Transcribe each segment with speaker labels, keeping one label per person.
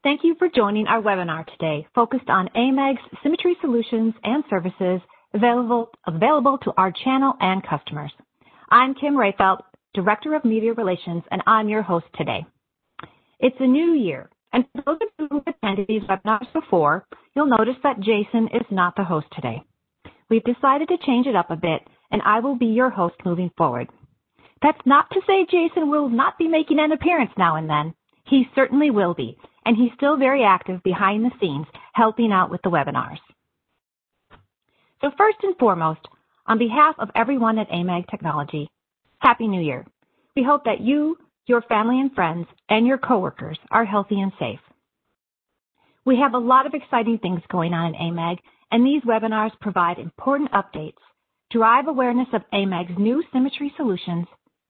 Speaker 1: Thank you for joining our webinar today, focused on AMAG's Symmetry solutions and services available to our channel and customers. I'm Kim Rayfelt, Director of Media Relations, and I'm your host today. It's a new year, and for those of you who have attended these webinars before, you'll notice that Jason is not the host today. We've decided to change it up a bit, and I will be your host moving forward. That's not to say Jason will not be making an appearance now and then. He certainly will be, and he's still very active behind the scenes, helping out with the webinars. So first and foremost, on behalf of everyone at AMAG Technology, Happy New Year. We hope that you, your family and friends, and your coworkers are healthy and safe. We have a lot of exciting things going on in AMAG, and these webinars provide important updates, drive awareness of AMAG's new Symmetry solutions,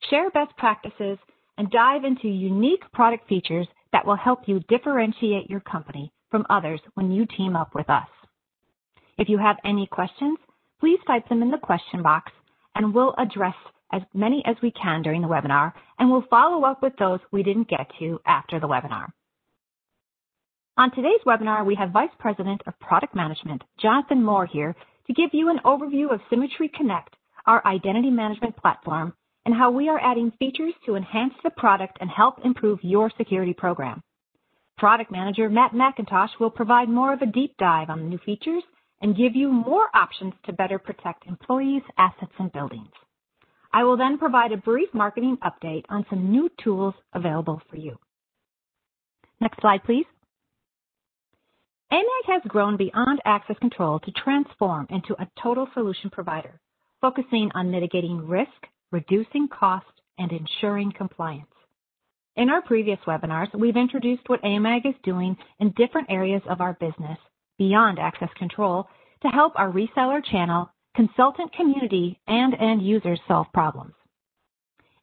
Speaker 1: share best practices, and dive into unique product features that will help you differentiate your company from others when you team up with us. If you have any questions, please type them in the question box, and we'll address as many as we can during the webinar, and we'll follow up with those we didn't get to after the webinar. On today's webinar, we have Vice President of Product Management, Jonathan Moore, here to give you an overview of Symmetry CONNECT, our identity management platform, and how we are adding features to enhance the product and help improve your security program. Product Manager Matt McIntosh will provide more of a deep dive on the new features and give you more options to better protect employees, assets, and buildings. I will then provide a brief marketing update on some new tools available for you. Next slide, please. AMAG has grown beyond access control to transform into a total solution provider, focusing on mitigating risk, reducing cost, and ensuring compliance. In our previous webinars, we've introduced what AMAG is doing in different areas of our business beyond access control to help our reseller channel, consultant community, and end users solve problems.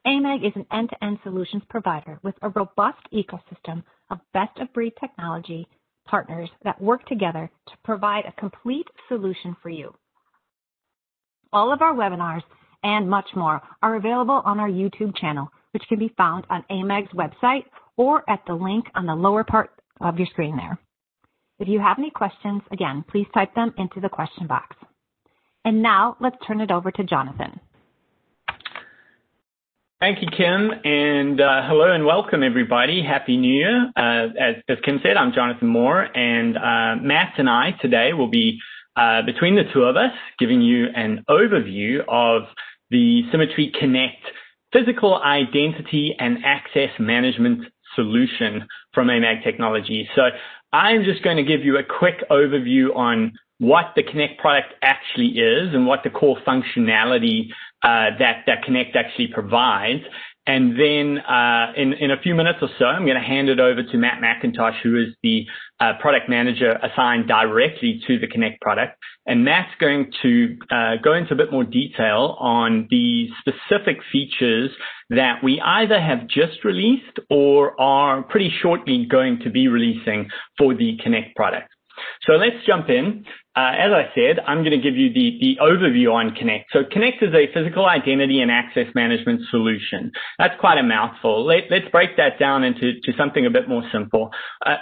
Speaker 1: AMAG is an end-to-end solutions provider with a robust ecosystem of best-of-breed technology partners that work together to provide a complete solution for you. All of our webinars and much more are available on our YouTube channel, which can be found on AMAG's website or at the link on the lower part of your screen there. If you have any questions, again, please type them into the question box. And now let's turn it over to Jonathan.
Speaker 2: Thank you, Kim, and hello and welcome, everybody. Happy New Year. As Kim said, I'm Jonathan Moore, and Matt and I today will be, between the two of us, giving you an overview of the Symmetry CONNECT physical identity and access management solution from AMAG Technology. So I'm just going to give you a quick overview on what the CONNECT product actually is and what the core functionality that CONNECT actually provides. And then in a few minutes or so, I'm going to hand it over to Matt McIntosh, who is the product manager assigned directly to the CONNECT product. And Matt's going to go into a bit more detail on the specific features that we either have just released or are pretty shortly going to be releasing for the CONNECT product. So let's jump in. As I said, I'm going to give you the overview on CONNECT. So CONNECT is a physical identity and access management solution. That's quite a mouthful. Let's break that down into something a bit more simple.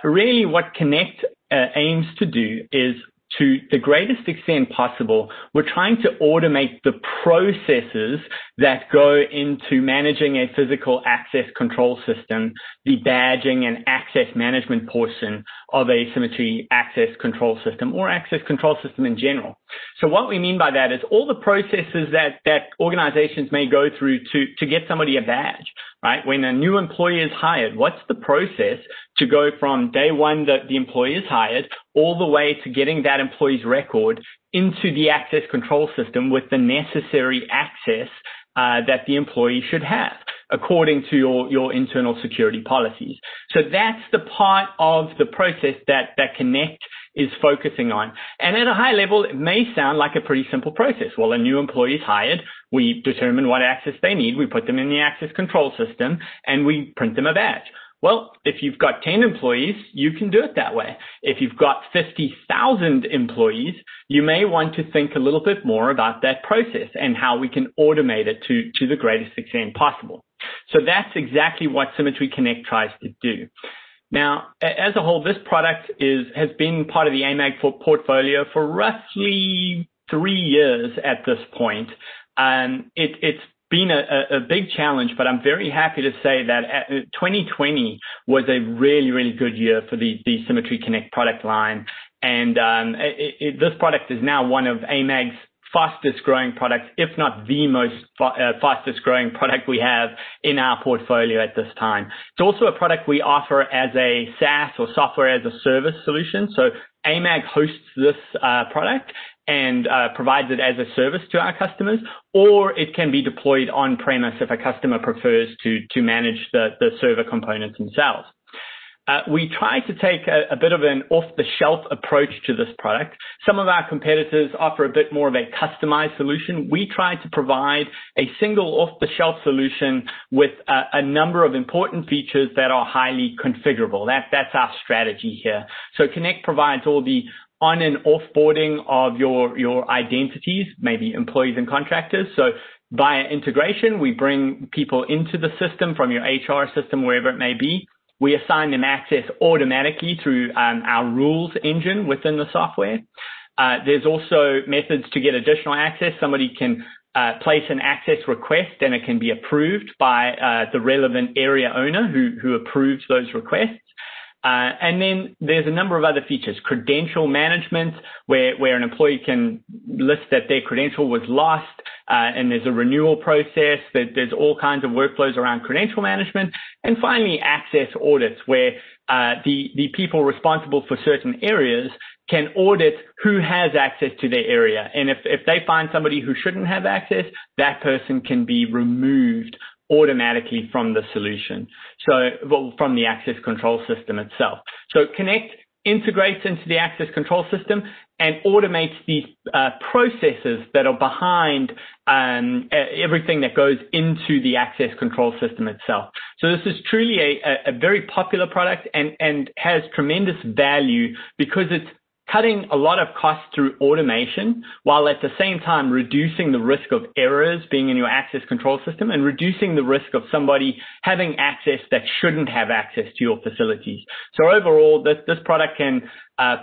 Speaker 2: Really what CONNECT aims to do is, to the greatest extent possible, we're trying to automate the processes that go into managing a physical access control system, the badging and access management portion of a Symmetry access control system or access control system in general. So what we mean by that is all the processes that organizations may go through to get somebody a badge, right? When a new employee is hired, what's the process to go from day one that the employee is hired all the way to getting that employee's record into the access control system with the necessary access that the employee should have according to your internal security policies. So that's the part of the process that CONNECT is focusing on. And at a high level, it may sound like a pretty simple process. Well, a new employee is hired, we determine what access they need, we put them in the access control system, and we print them a badge. Well, if you've got 10 employees, you can do it that way. If you've got 50,000 employees, you may want to think a little bit more about that process and how we can automate it to the greatest extent possible. So that's exactly what Symmetry CONNECT tries to do. Now, as a whole, this product has been part of the AMAG portfolio for roughly 3 years at this point. It's been a big challenge, but I'm very happy to say that 2020 was a really, really good year for the Symmetry Connect product line. And this product is now one of AMAG's fastest growing products, if not the most fastest growing product we have in our portfolio at this time. It's also a product we offer as a SaaS or software as a service solution. So AMAG hosts this product and provides it as a service to our customers, or it can be deployed on-premise if a customer prefers to manage the server components themselves. We try to take a bit of an off-the-shelf approach to this product. Some of our competitors offer a bit more of a customized solution. We try to provide a single off-the-shelf solution with a number of important features that are highly configurable. That's our strategy here. So Connect provides all the on and offboarding of your identities, maybe employees and contractors. So via integration, we bring people into the system from your HR system, wherever it may be. We assign them access automatically through our rules engine within the software. There's also methods to get additional access. Somebody can place an access request and it can be approved by the relevant area owner who approves those requests. And then there's a number of other features. Credential management, where an employee can list that their credential was lost, and there's a renewal process. There's all kinds of workflows around credential management. And finally, access audits, where the people responsible for certain areas can audit who has access to their area. And if they find somebody who shouldn't have access, that person can be removed automatically from the solution. From the access control system itself. So Connect integrates into the access control system and automates these processes that are behind everything that goes into the access control system itself. So this is truly a very popular product and has tremendous value because it's cutting a lot of costs through automation, while at the same time reducing the risk of errors being in your access control system and reducing the risk of somebody having access that shouldn't have access to your facilities. So overall, this product can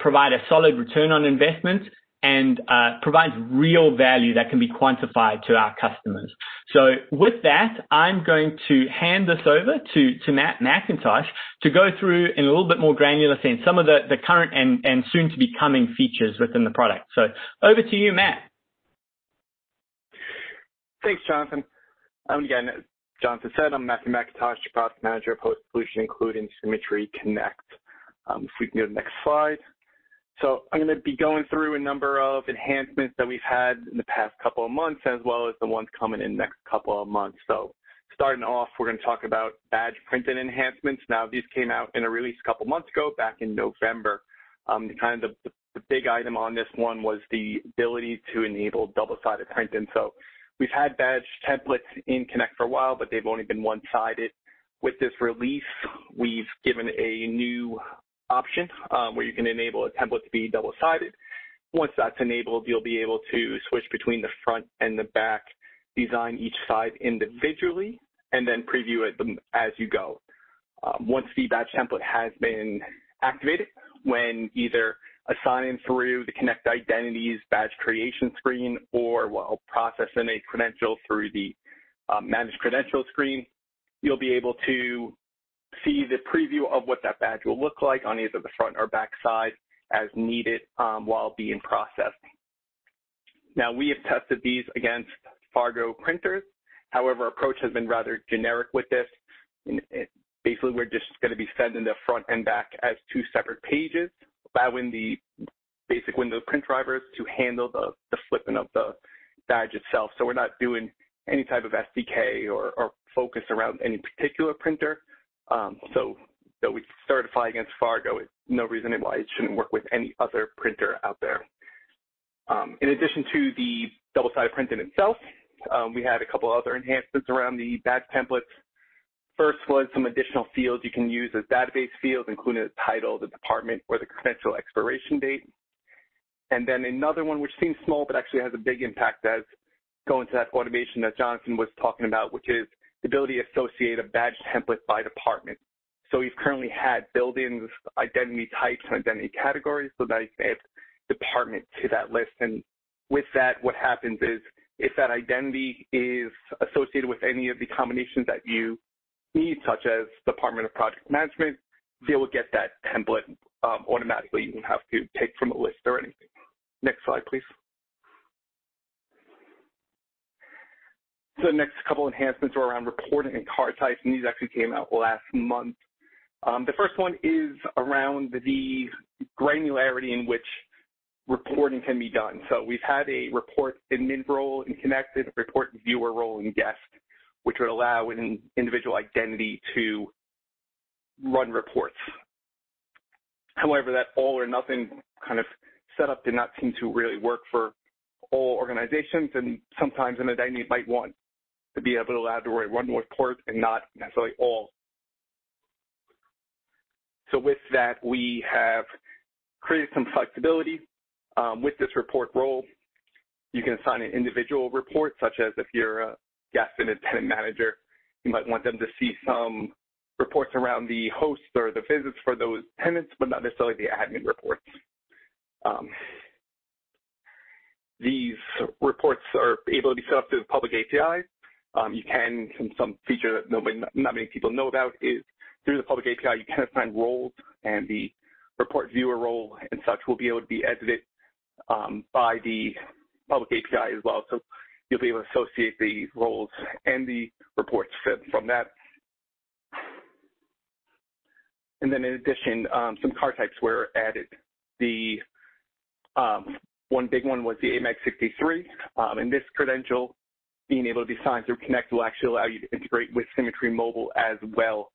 Speaker 2: provide a solid return on investment and provides real value that can be quantified to our customers. So with that, I'm going to hand this over to Matt McIntosh to go through in a little bit more granular sense some of the current and soon to be coming features within the product. So over to you, Matt.
Speaker 3: Thanks, Jonathan. Again, as Jonathan said, I'm Matthew McIntosh, Product Manager of Host Solution, including Symmetry Connect. If we can go to the next slide. So I'm going to be going through a number of enhancements that we've had in the past couple of months, as well as the ones coming in the next couple of months. So starting off, we're going to talk about badge printing enhancements. Now, these came out in a release a couple months ago, back in November. The big item on this one was the ability to enable double-sided printing. So we've had badge templates in Connect for a while, but they've only been one-sided. With this release, we've given a new option where you can enable a template to be double-sided. Once that's enabled, you'll be able to switch between the front and the back, design each side individually, and then preview it as you go. Once the badge template has been activated, when either assigning through the Connect Identities badge creation screen or while processing a credential through the Manage Credentials screen, you'll be able to see the preview of what that badge will look like on either the front or back side as needed while being processed. Now, we have tested these against Fargo printers. However, our approach has been rather generic with this. Basically, we're just going to be sending the front and back as two separate pages, allowing the basic Windows print drivers to handle the flipping of the badge itself. So we're not doing any type of SDK or focus around any particular printer. So though we certify against Fargo, it's no reason why it shouldn't work with any other printer out there. In addition to the double-sided printing itself, we had a couple other enhancements around the badge templates. First was some additional fields you can use as database fields, including the title, the department, or the credential expiration date. And then another one, which seems small but actually has a big impact, as going to that automation that Jonathan was talking about, which is the ability to associate a badge template by department. So we've currently had built-in identity types and identity categories so that you can add department to that list. And with that, what happens is if that identity is associated with any of the combinations that you need, such as Department of Project Management, they will get that template automatically. You don't have to take from a list or anything. Next slide, please. So the next couple enhancements are around reporting and card types, and these actually came out last month. The first one is around the granularity in which reporting can be done. So we've had a report admin role in Connect, a report viewer role in Guest, which would allow an individual identity to run reports. However, that all or nothing kind of setup did not seem to really work for all organizations, and sometimes an identity might want to be able to allow to run reports and not necessarily all. So with that, we have created some flexibility. With this report role, you can assign an individual report, such as if you're a guest and a tenant manager, you might want them to see some reports around the hosts or the visits for those tenants, but not necessarily the admin reports. These reports are able to be set up through the public API. You can, some feature that not many people know about is through the public API, you can assign roles, and the report viewer role and such will be able to be edited by the public API as well. So you'll be able to associate the roles and the reports from that. And then in addition, some card types were added. The one big one was the AMAG 63, and this credential being able to be signed through Connect will actually allow you to integrate with Symmetry Mobile as well.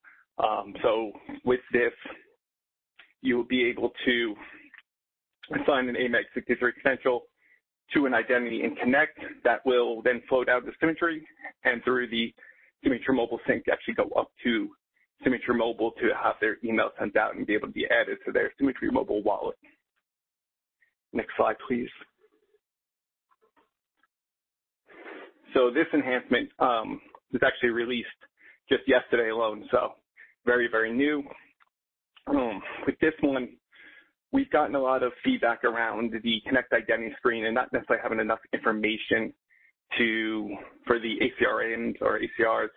Speaker 3: So with this, you will be able to assign an AMAG 63 credential to an identity in Connect that will then flow down to Symmetry, and through the Symmetry Mobile sync actually go up to Symmetry Mobile to have their email sent out and be able to be added to their Symmetry Mobile wallet. Next slide, please. So this enhancement was actually released just yesterday alone, so very, very new. With this one, we've gotten a lot of feedback around the Connect identity screen and not necessarily having enough information for the ACRNs or ACRs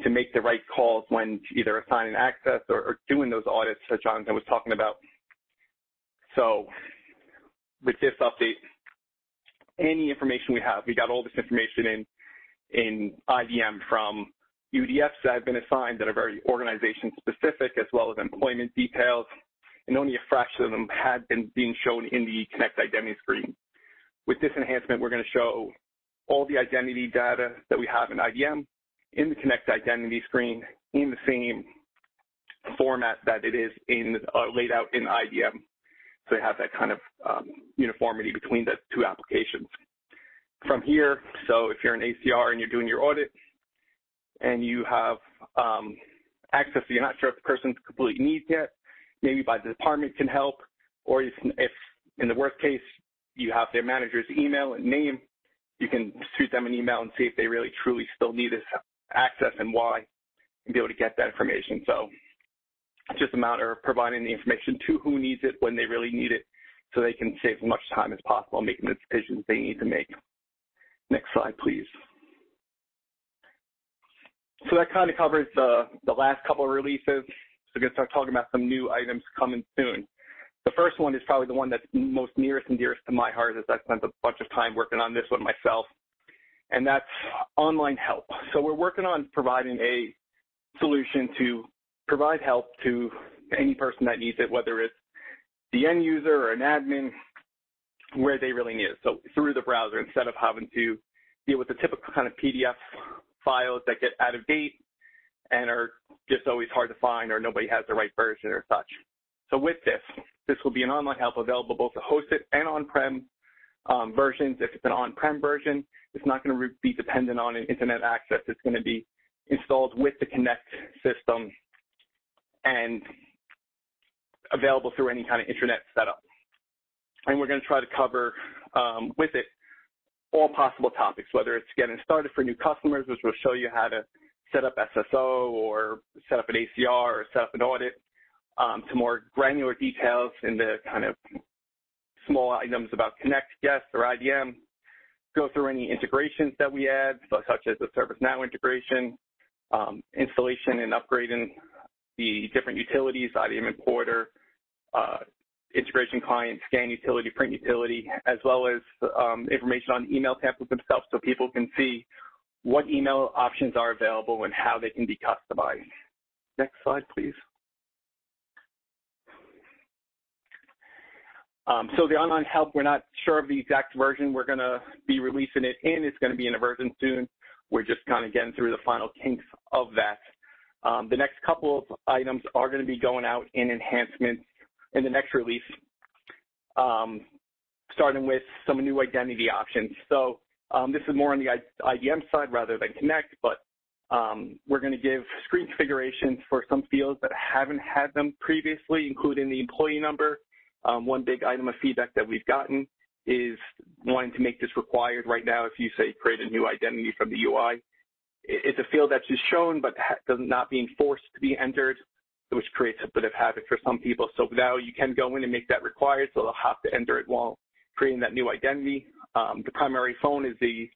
Speaker 3: to make the right calls when either assigning access or doing those audits that Jonathan was talking about. So with this update, any information we have, we got all this information in IDM from UDFs that have been assigned that are very organization specific, as well as employment details, and only a fraction of them had been being shown in the Connect identity screen. With this enhancement, we're going to show all the identity data that we have in IDM in the Connect identity screen in the same format that it is laid out in IDM. So you have that kind of uniformity between the two applications. From here, so if you're an ACR and you're doing your audit and you have access, so you're not sure if the person's completely needs yet, maybe by the department can help, or if in the worst case, you have their manager's email and name, you can shoot them an email and see if they really truly still need this access and why, and be able to get that information. So it's just a matter of providing the information to who needs it when they really need it, so they can save as much time as possible making the decisions they need to make. Next slide, please. So that kind of covers the last couple of releases. So we're going to start talking about some new items coming soon. The first one is probably the one that's most nearest and dearest to my heart, as I spent a bunch of time working on this one myself, and that's online help. So we're working on providing a solution to provide help to any person that needs it, whether it's the end user or an admin, where they really need it. So through the browser, instead of having to deal with the typical kind of PDF files that get out of date and are just always hard to find, or nobody has the right version or such. So with this will be an online help available both to hosted and on-prem versions. If it's an on-prem version, it's not going to be dependent on an internet access. It's going to be installed with the Connect system and available through any kind of internet setup. And we're going to try to cover with it all possible topics, whether it's getting started for new customers, which will show you how to set up SSO or set up an ACR or set up an audit, to more granular details in the kind of small items about Connect, Guest, or IDM, go through any integrations that we add, such as the ServiceNow integration, installation and upgrading the different utilities, IDM importer, integration client, scan utility, print utility, as well as information on email templates themselves so people can see what email options are available and how they can be customized. Next slide, please. So the online help, we're not sure of the exact version we're going to be releasing it in. It's going to be in a version soon. We're just kind of getting through the final kinks of that. The next couple of items are going to be going out in enhancements in the next release, starting with some new identity options. So this is more on the IDM side rather than Connect, but we're going to give screen configurations for some fields that haven't had them previously, including the employee number. One big item of feedback that we've gotten is wanting to make this required. Right now, if you say create a new identity from the UI, it's a field that's just shown but not being forced to be entered, which creates a bit of havoc for some people. So now you can go in and make that required, so they'll have to enter it while creating that new identity. The primary phone is the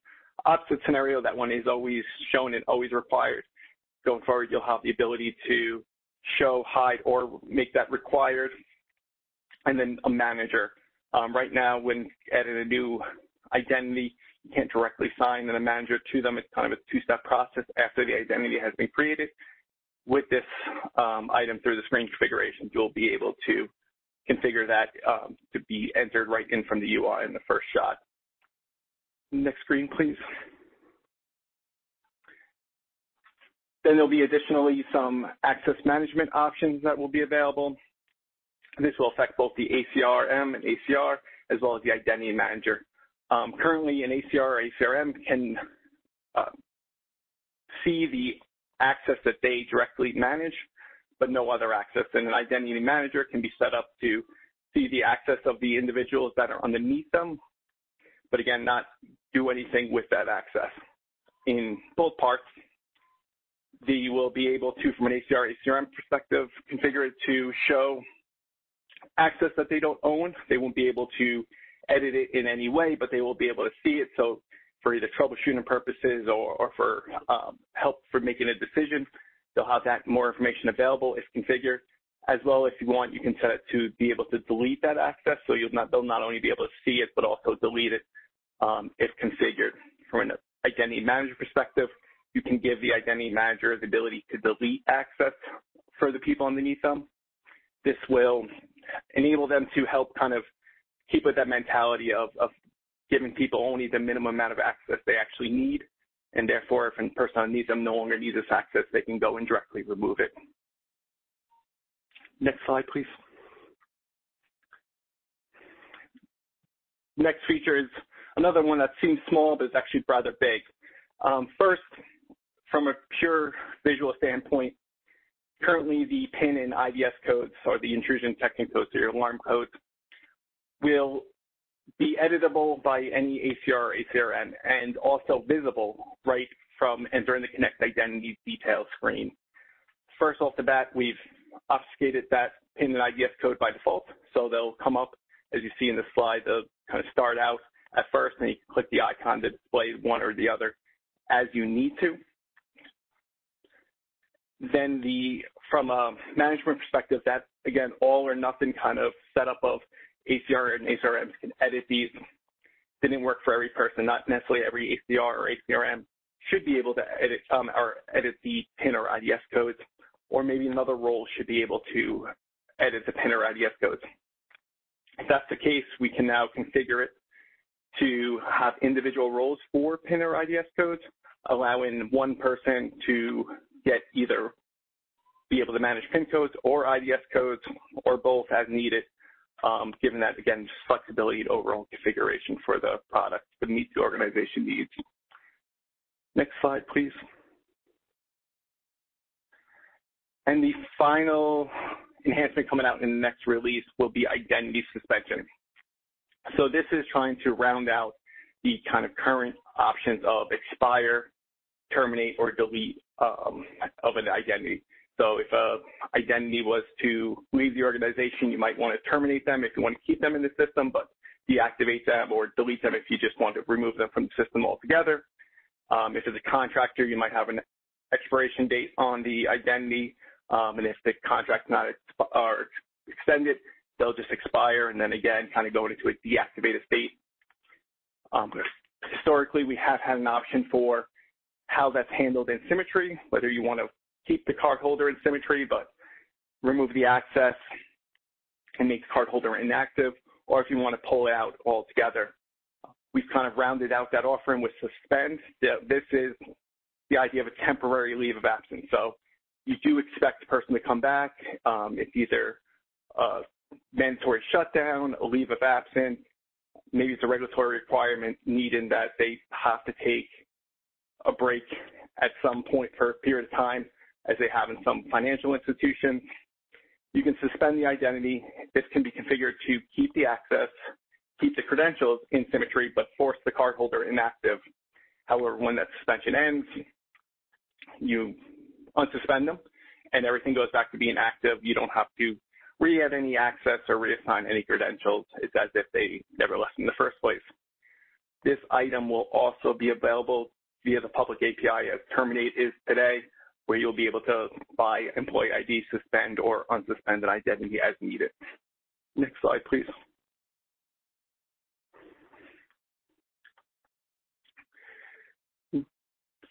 Speaker 3: opposite scenario. That one is always shown and always required. Going forward, you'll have the ability to show, hide, or make that required. And then a manager. Right now, when adding a new identity, you can't directly sign a manager to them. It's kind of a two-step process after the identity has been created. With this item through the screen configuration, you'll be able to configure that to be entered right in from the UI in the first shot. Next screen, please. Then there'll be additionally some access management options that will be available. This will affect both the ACRM and ACR, as well as the identity manager. Currently, an ACR or ACRM can see the access that they directly manage, but no other access. And an identity manager can be set up to see the access of the individuals that are underneath them, but again, not do anything with that access. In both parts, you will be able to, from an ACR, ACRM perspective, configure it to show access that they don't own. They won't be able to edit it in any way, but they will be able to see it. So for either troubleshooting purposes or for help for making a decision, they'll have that more information available if configured. As well, if you want, you can set it to be able to delete that access. So they'll not only be able to see it, but also delete it if configured. From an identity manager perspective, you can give the identity manager the ability to delete access for the people underneath them. This will enable them to help kind of keep with that mentality of giving people only the minimum amount of access they actually need. And therefore, if a person underneath them no longer needs this access, they can go and directly remove it. Next slide, please. Next feature is another one that seems small, but it's actually rather big. First, from a pure visual standpoint, currently the PIN and IDS codes, or the intrusion detection codes, or your alarm codes, will be editable by any ACR or ACRM and also visible right from entering the Connect Identity detail screen. First off the bat, we've obfuscated that PIN and IDS code by default, so they'll come up, as you see in the slide, they'll kind of start out at first, and you can click the icon to display one or the other as you need to. Then from a management perspective, that, again, all or nothing kind of setup of ACR and ACRMs can edit these. Didn't work for every person. Not necessarily every ACR or ACRM should be able to edit the PIN or IDS codes, or maybe another role should be able to edit the PIN or IDS codes. If that's the case, we can now configure it to have individual roles for PIN or IDS codes, allowing one person to get either be able to manage PIN codes or IDS codes, or both as needed, given that, again, just flexibility and overall configuration for the product to meet the organization needs. Next slide, please. And the final enhancement coming out in the next release will be identity suspension. So this is trying to round out the kind of current options of expire, terminate or delete of an identity. So if an identity was to leave the organization, you might want to terminate them if you want to keep them in the system, but deactivate them or delete them if you just want to remove them from the system altogether. If it's a contractor, you might have an expiration date on the identity, and if the contract's not extended, they'll just expire and then again kind of go into a deactivated state. Historically, we have had an option for how that's handled in Symmetry, whether you want to keep the cardholder in Symmetry but remove the access and make the cardholder inactive, or if you want to pull it out altogether. We've kind of rounded out that offering with Suspend. This is the idea of a temporary leave of absence. So you do expect the person to come back. It's either a mandatory shutdown, a leave of absence, maybe it's a regulatory requirement needing that they have to take a break at some point for a period of time, as they have in some financial institutions. You can suspend the identity. This can be configured to keep the access, keep the credentials in Symmetry, but force the cardholder inactive. However, when that suspension ends, you unsuspend them and everything goes back to being active. You don't have to re-add any access or reassign any credentials. It's as if they never left in the first place. This item will also be available via the public API as Terminate is today, where you'll be able to buy employee ID, suspend or unsuspend an identity as needed. Next slide, please.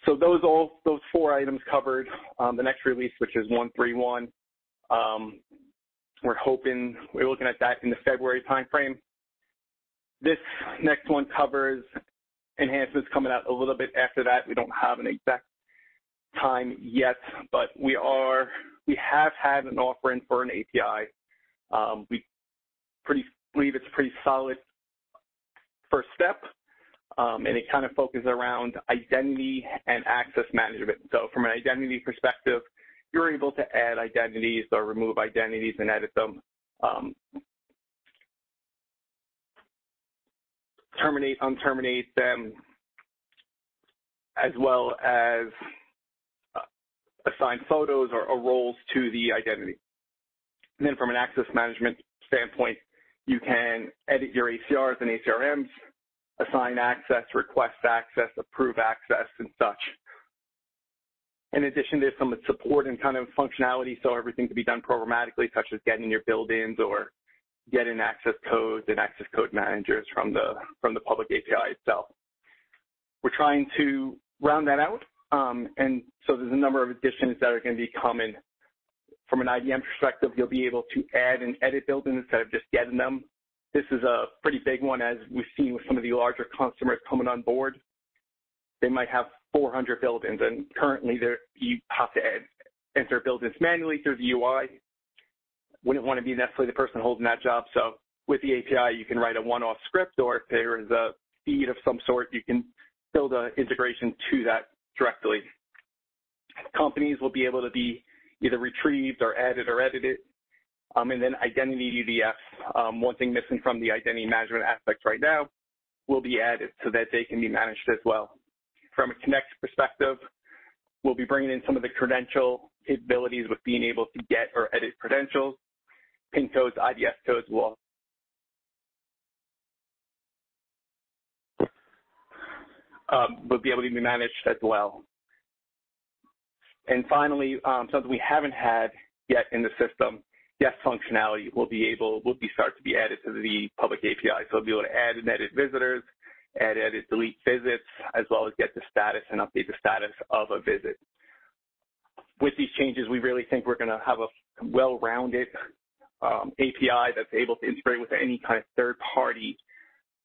Speaker 3: So those four items covered. The next release, which is 131, we're looking at that in the February timeframe. This next one covers enhancements coming out a little bit after that. We don't have an exact time yet, but we have had an offering for an API. We believe it's a pretty solid first step, and it kind of focuses around identity and access management. So from an identity perspective, you're able to add identities or remove identities and edit them, terminate, unterminate them, as well as assign photos or roles to the identity. And then from an access management standpoint, you can edit your ACRs and ACRMs, assign access, request access, approve access, and such. In addition, there's some support and kind of functionality, so everything can be done programmatically, such as getting your build-ins or getting access codes and access code managers from the public API itself. We're trying to round that out, and so there's a number of additions that are going to be coming. From an IDM perspective, you'll be able to add and edit build-ins instead of just getting them. This is a pretty big one, as we've seen with some of the larger customers coming on board. They might have 400 build-ins, and currently you have to enter build-ins manually through the UI. Wouldn't want to be necessarily the person holding that job. So with the API, you can write a one-off script, or if there is a feed of some sort, you can build an integration to that directly. Companies will be able to be either retrieved or added or edited. And then identity UDFs, one thing missing from the identity management aspect right now, will be added so that they can be managed as well. From a Connect perspective, we'll be bringing in some of the credential capabilities with being able to get or edit credentials. PIN codes, IDS codes will be able to be managed as well. And finally, something we haven't had yet in the system, guest functionality will start to be added to the public API. So we'll be able to add and edit visitors, add, edit, delete visits, as well as get the status and update the status of a visit. With these changes, we really think we're going to have a well-rounded API that's able to integrate with any kind of third-party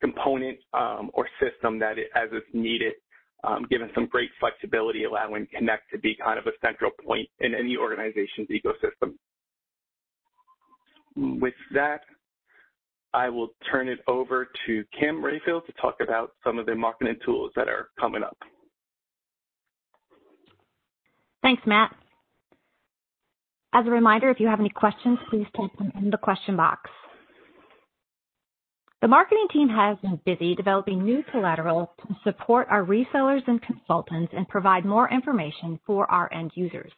Speaker 3: component or system that as it's needed, given some great flexibility, allowing Connect to be kind of a central point in any organization's ecosystem. With that, I will turn it over to Kim Rayfield to talk about some of the marketing tools that are coming up.
Speaker 1: Thanks, Matt. As a reminder, if you have any questions, please type them in the question box. The marketing team has been busy developing new collateral to support our resellers and consultants and provide more information for our end users.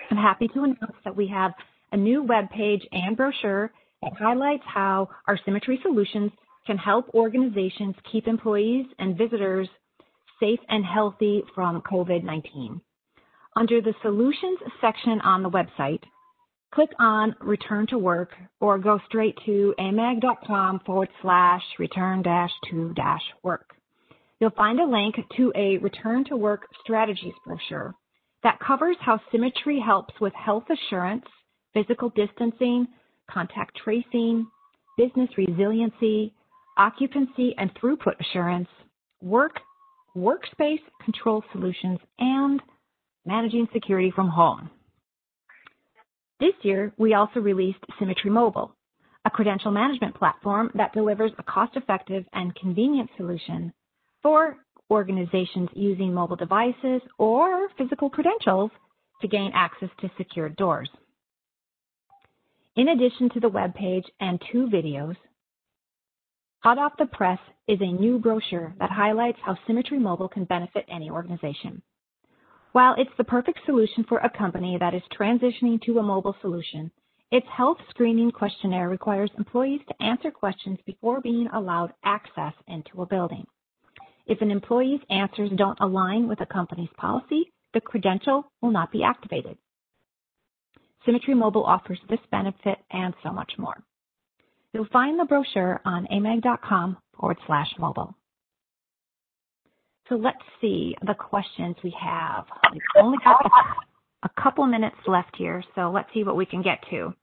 Speaker 1: I'm happy to announce that we have a new web page and brochure that highlights how our Symmetry solutions can help organizations keep employees and visitors safe and healthy from COVID-19. Under the Solutions section on the website, click on Return to Work or go straight to amag.com/return-to-work. You'll find a link to a Return to Work strategies brochure that covers how Symmetry helps with health assurance, physical distancing, contact tracing, business resiliency, occupancy and throughput assurance, workspace control solutions, and managing security from home. This year, we also released Symmetry Mobile, a credential management platform that delivers a cost-effective and convenient solution for organizations using mobile devices or physical credentials to gain access to secured doors. In addition to the web page and 2 videos, hot off the press is a new brochure that highlights how Symmetry Mobile can benefit any organization. While it's the perfect solution for a company that is transitioning to a mobile solution, its health screening questionnaire requires employees to answer questions before being allowed access into a building. If an employee's answers don't align with a company's policy, the credential will not be activated. Symmetry Mobile offers this benefit and so much more. You'll find the brochure on amag.com/mobile. So let's see the questions we have. We've only got a couple minutes left here, so let's see what we can get to.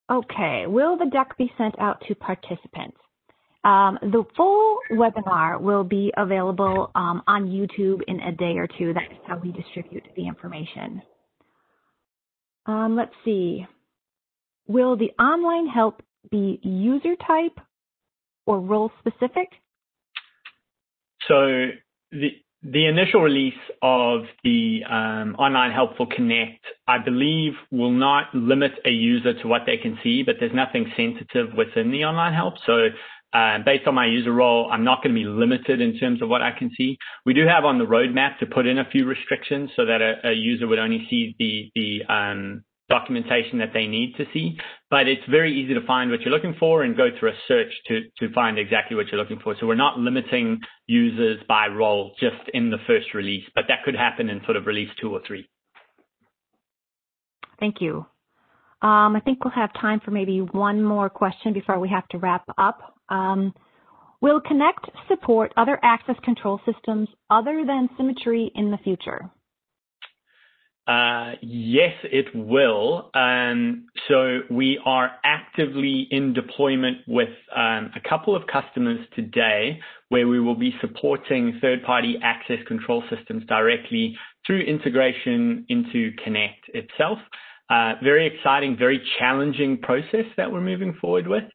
Speaker 1: Okay, will the deck be sent out to participants? The full webinar will be available on YouTube in a day or two. That's how we distribute the information. Let's see. Will the online help be user type or role specific?
Speaker 2: So the initial release of the Online Helpful Connect, I believe, will not limit a user to what they can see, but there's nothing sensitive within the online help. So based on my user role, I'm not going to be limited in terms of what I can see. We do have on the roadmap to put in a few restrictions so that a user would only see the documentation that they need to see, but it's very easy to find what you're looking for and go through a search to find exactly what you're looking for. So we're not limiting users by role just in the first release, but that could happen in sort of release 2 or 3.
Speaker 1: Thank you. I think we'll have time for maybe one more question before we have to wrap up. Will Connect support other access control systems other than Symmetry in the future?
Speaker 2: Yes, it will. So we are actively in deployment with a couple of customers today where we will be supporting third-party access control systems directly through integration into Connect itself. Very exciting, very challenging process that we're moving forward with.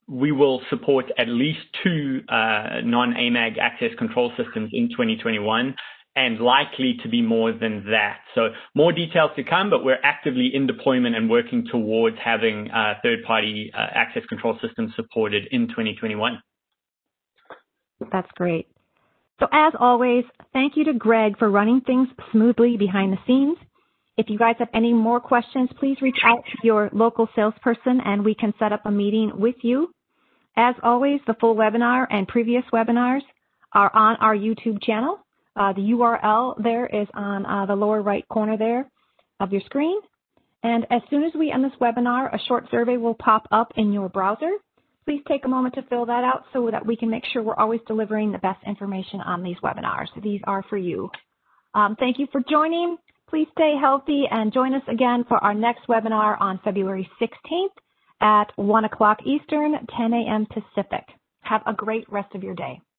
Speaker 2: We will support at least 2 non-AMAG access control systems in 2021. And likely to be more than that. So more details to come, but we're actively in deployment and working towards having third-party access control systems supported in 2021.
Speaker 1: That's great. So as always, thank you to Greg for running things smoothly behind the scenes. If you guys have any more questions, please reach out to your local salesperson and we can set up a meeting with you. As always, the full webinar and previous webinars are on our YouTube channel. The URL there is on the lower right corner there of your screen. And as soon as we end this webinar, a short survey will pop up in your browser. Please take a moment to fill that out so that we can make sure we're always delivering the best information on these webinars. These are for you. Thank you for joining. Please stay healthy and join us again for our next webinar on February 16th at 1 o'clock Eastern, 10 a.m. Pacific. Have a great rest of your day.